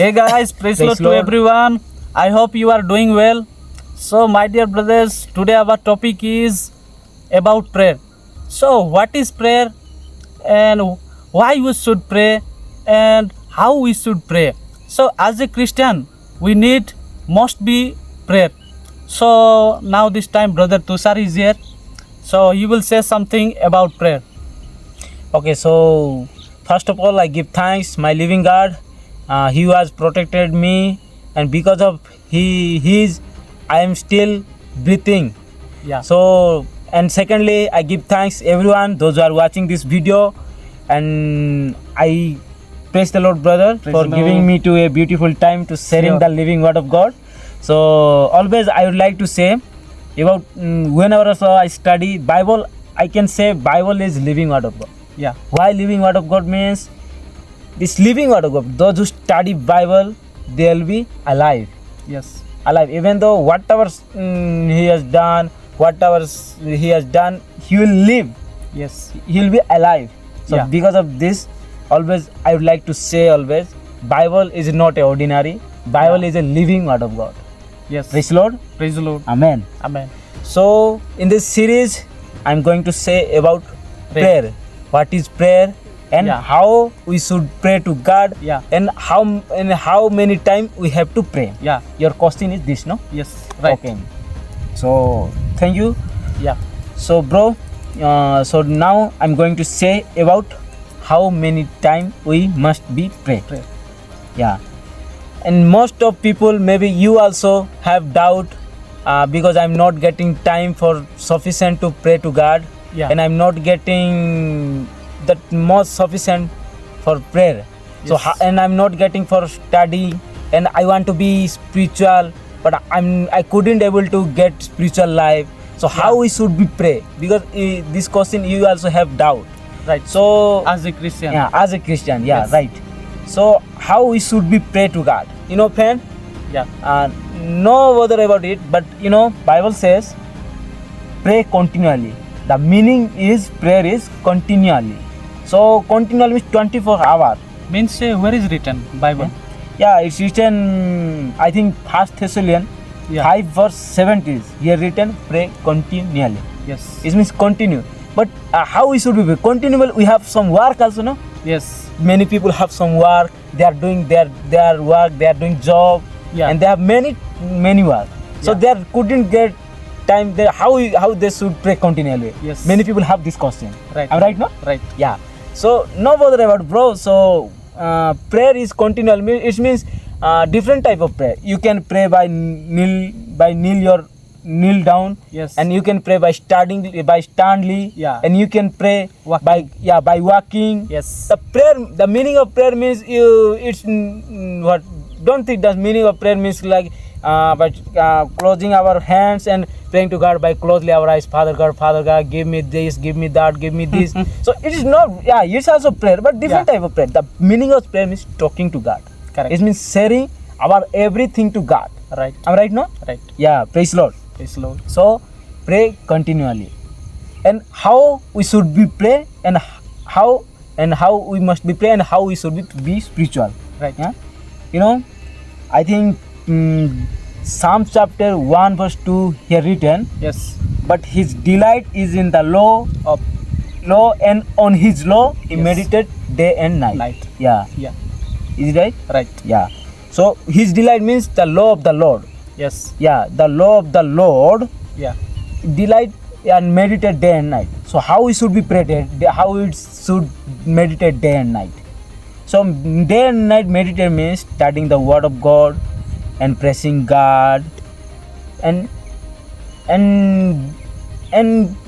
Hey guys, praise Praise Lord to Lord. everyone. I hope you are doing well. So, my dear brothers, today our topic is about prayer. So, what is prayer and why we should pray and how we should pray? So, as a Christian, we need must be prayer. So, now this time brother Tushar is here. So, he will say something about prayer. Okay, so first of all, I give thanks, my living God. He has protected me, and because of His, I am still breathing. Yeah. So, and secondly, I give thanks everyone, those who are watching this video, and I praise the Lord, brother, Praise for the giving Lord. me to a beautiful time to sharing Sure. the living word of God. So, always I would like to say about whenever also I study Bible, I can say Bible is living word of God. Yeah. Why living word of God means this living word of God. Those who study Bible, they will be alive. Yes. Alive. Even though whatever he has done, he has done, he will live. Yes. He will be alive. So Yeah. because of this, always I would like to say always, Bible is not a ordinary. Bible Yeah. is a living word of God. Yes. Praise the Lord. Praise the Lord. Amen. Amen. So in this series, I'm going to say about Prayer. prayer. What is prayer and Yeah. how we should pray to God, Yeah. and how many times we have to pray. Yeah. Your question is this, no? Yes. Right. Okay. So thank you. Yeah. So bro, so now I'm going to say about how many times we must be pray. Pray. Yeah. And most of people, maybe you also have doubt, because I'm not getting time for sufficient to pray to God. Yeah. And I'm not getting that most sufficient for prayer. So Yes. and I'm not getting for study, and I want to be spiritual, but I couldn't able to get spiritual life. So how we should be pray? Because this question you also have doubt. Right. So As a Christian. yeah, as a Christian, yeah, Yes. right. So how we should be pray to God? You know, friend, Yeah. no bother about it, but you know, Bible says pray continually. The meaning is prayer is continually. So continually means 24 hours. Means where is written Bible? Yeah, it's written, I think, First Thessalonians Yeah. 5 verse 70 is here written, pray continually. Yes. It means continue. But how we should be pray? Continual? We have some work also, no? Yes. Many people have some work. They are doing their work. They are doing job, Yeah. and they have many work. So Yeah. they couldn't get time. How they should pray continually? Yes. Many people have this question. Right. I'm right, no? Right. Yeah. So no bother about, bro. So prayer is continual. It means different type of prayer. You can pray by kneel down. Yes. And you can pray by standly. Yeah. And you can pray Walking. by walking. Yes. The prayer, the meaning of prayer means what? Don't think the meaning of prayer means like by closing our hands and praying to God by closely our eyes. Father God, give me this, give me that, give me this. So it is not. Yeah, it's also prayer, but different Yeah. type of prayer. The meaning of prayer means talking to God. Correct. It means sharing our everything to God. Right. Am I right? No? Right. Yeah. Praise Lord. Praise the Lord. So pray continually, and how we should be pray, and how we must be pray, and how we should be spiritual. Right. Yeah, you know, I think Psalm chapter 1 verse 2 here written, Yes. but his delight is in the law, and on his law he Yes. meditated day and night. Night. Yeah, Yeah. is it right? Right. Yeah. So his delight means the law of the Lord. Yes. Yeah, the law of the Lord. Yeah. Delight and meditate day and night. So how we should be prayed, how we should meditate day and night. So day and night meditate means studying the word of God and praising God, and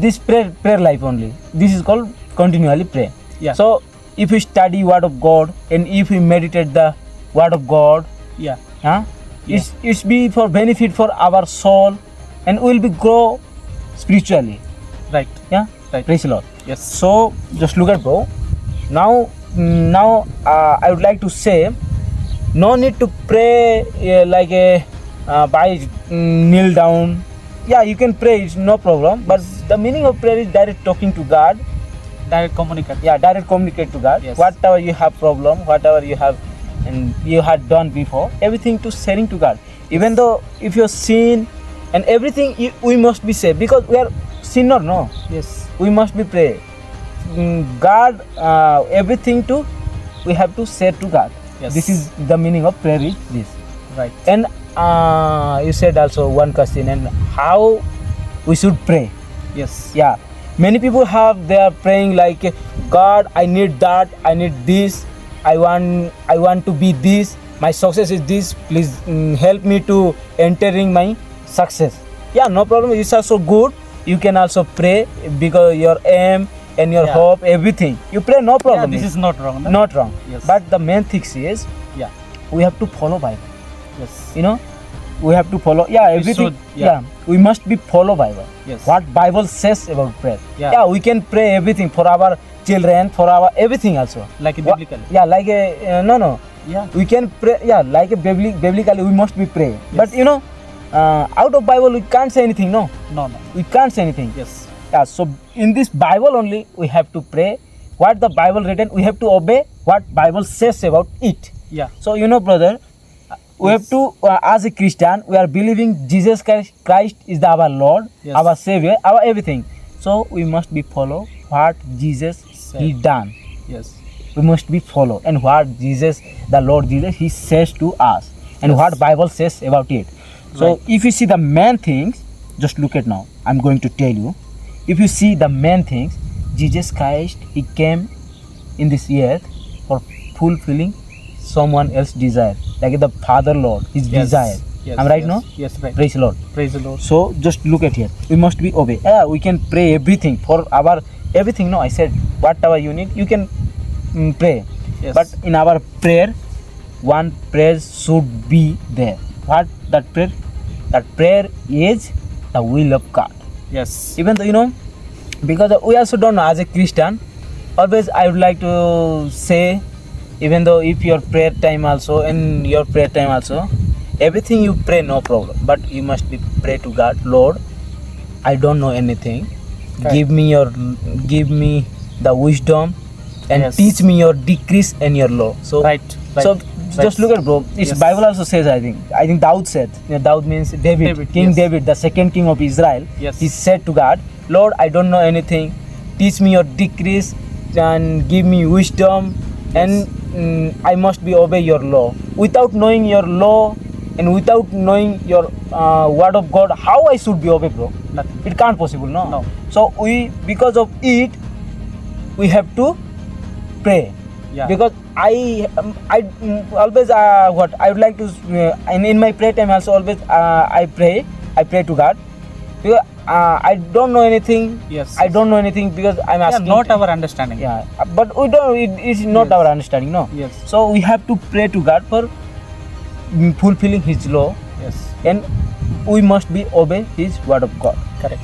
this prayer life only. This is called continually pray. Yeah. So if we study word of God and if we meditate the word of God, Yeah. huh? Yeah. It's be for benefit for our soul, and will be grow spiritually. Right. Yeah. Right. Praise the Lord. Yes. So just look at, bro. Now I would like to say, no need to pray like a by kneel down. Yeah, you can pray, it's no problem. But the meaning of prayer is direct talking to God. Direct communicate. Yeah, direct communicate to God. Yes. Whatever you have problem, whatever you have and you had done before, everything to sharing to God. Even though if you're sin and everything, we must be saved because we are sinner. No, Yes. we must be pray. God, everything to we have to say to God. Yes. This is the meaning of prayer. Is this. Right. And you said also one question and how we should pray. Yes. Yeah, many people they are praying like, God, I need that, I need this, I want to be this, my success is this, please help me to entering my success. Yeah, no problem, it's also good. You can also pray because your aim and your Yeah. hope, everything you pray, no Yeah, problem. this is not wrong. No? not wrong. Yes. But the main thing is Yeah. we have to follow Bible. Yes. You know, we have to follow. Yeah, We everything. should, yeah. We must be follow Bible. Yes. What Bible says about prayer. Yeah. We can pray everything for our children, for our everything also. Like What- biblically. Yeah, like a no. Yeah. We can pray. Yeah, like a biblically we must be pray. But you know, out of Bible we can't say anything. No, No. No. we can't say anything. Yes. Yeah. So in this Bible only we have to pray. What the Bible written, we have to obey what Bible says about it. Yeah. So you know, brother, we have to, as a Christian, we are believing Jesus Christ is our Lord, Yes. our Savior, our everything. So we must be follow what Jesus He done. Yes. We must be follow and what Jesus, the Lord Jesus, He says to us, and Yes. what Bible says about it. So Right. if you see the main things, just look at now. I'm going to tell you. If you see the main things, Jesus Christ, He came in this earth for fulfilling someone else's desire, like the Father Lord, His Yes. desire. Yes. I'm right, yes. no? Yes. Right. Praise the Lord. Praise the Lord. So just look at here. We must be obey. Yeah, we can pray everything for our everything. No, I said whatever you need, you can pray. Yes. But in our prayer, one prayer should be there. What that prayer? That prayer is the will of God. Yes. Even though you know, because we also don't know as a Christian. Always I would like to say, even though if your prayer time also and your prayer time also, everything you pray no problem, but you must be pray to God. Lord, I don't know anything. Correct. Give me the wisdom and Yes. teach me your decrees and your law. So Right. Right. so Right. just look at bro. It's Yes. Bible also says I think Daud said. Daud means David, David, King yes. David, the second king of Israel. Yes. He said to God, Lord, I don't know anything. Teach me your decrees and give me wisdom, and I must be obey your law. Without knowing your law and without knowing your word of God, how I should be obey, bro? Nothing. It can't possible, no. No. So because of it, we have to pray. Yeah. Because I always what I would like to and in my prayer time also always I pray to God because I don't know anything. Yes. I don't know anything because I'm Yeah, asking. not our understanding. Yeah, but we don't. It's not Yes. our understanding, no. Yes. So we have to pray to God for fulfilling His law, Yes. and we must be obey His word of God. Correct.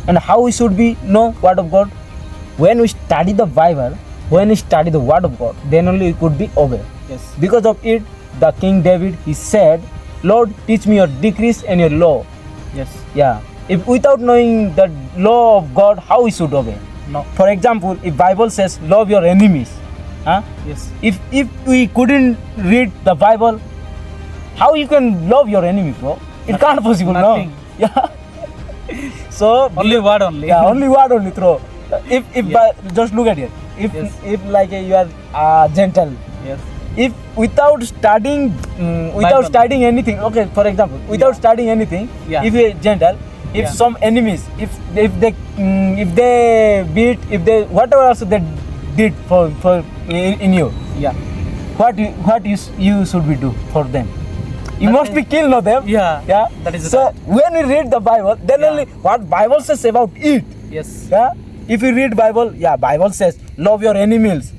And how we should be know word of God? When we study the Bible, when we study the word of God, then only we could be obey. Yes. Because of it, the King David, he said, Lord, teach me your decrees and your law. Yes. Yeah. If without knowing the law of God, how we should obey? No. For example, if Bible says love your enemies, huh? Yes. If we couldn't read the Bible, how you can love your enemy, bro? It can't possible, Nothing. no. Yeah. So Only word only. yeah, only word only throw. If Yeah. just look at it. If Yes. if like you are gentle. Yes. If without studying Bible. anything, okay, for example, without Yeah. studying anything, Yeah. if you're gentle, if Yeah. some enemies, if they beat, if they whatever else they did for in you, Yeah. what you should be do for them? You Nothing. must be kill no them. Yeah. Yeah. That is so right. when we read the Bible, then Yeah. only what Bible says about it. Yes. Yeah. If you read Bible, yeah, Bible says love your enemies,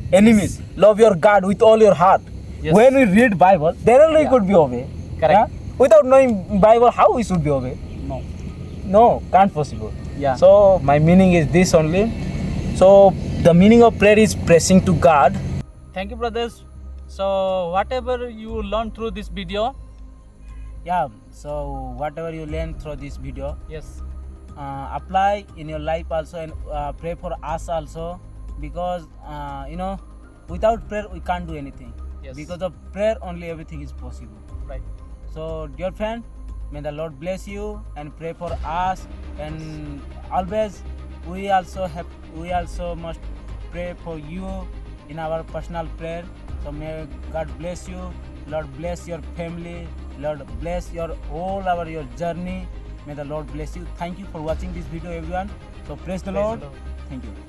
love your God with all your heart. Yes. When we read Bible, then only we Yeah. could be obey. Correct. Yeah? Without knowing Bible, how we should be obey? No. No, can't possible. Yeah. So my meaning is this only. So the meaning of prayer is pressing to God. Thank you, brothers. So whatever you learn through this video. Yeah. So whatever you learn through this video, Yes. apply in your life also, and pray for us also, because without prayer we can't do anything. Yes. Because of prayer only everything is possible. Right. So dear friend, may the Lord bless you and pray for us, and always we also must pray for you in our personal prayer. So may God bless you, Lord bless your family, Lord bless your your journey. May the Lord bless you. Thank you for watching this video, everyone. So praise the Praise Lord. the Lord. Thank you.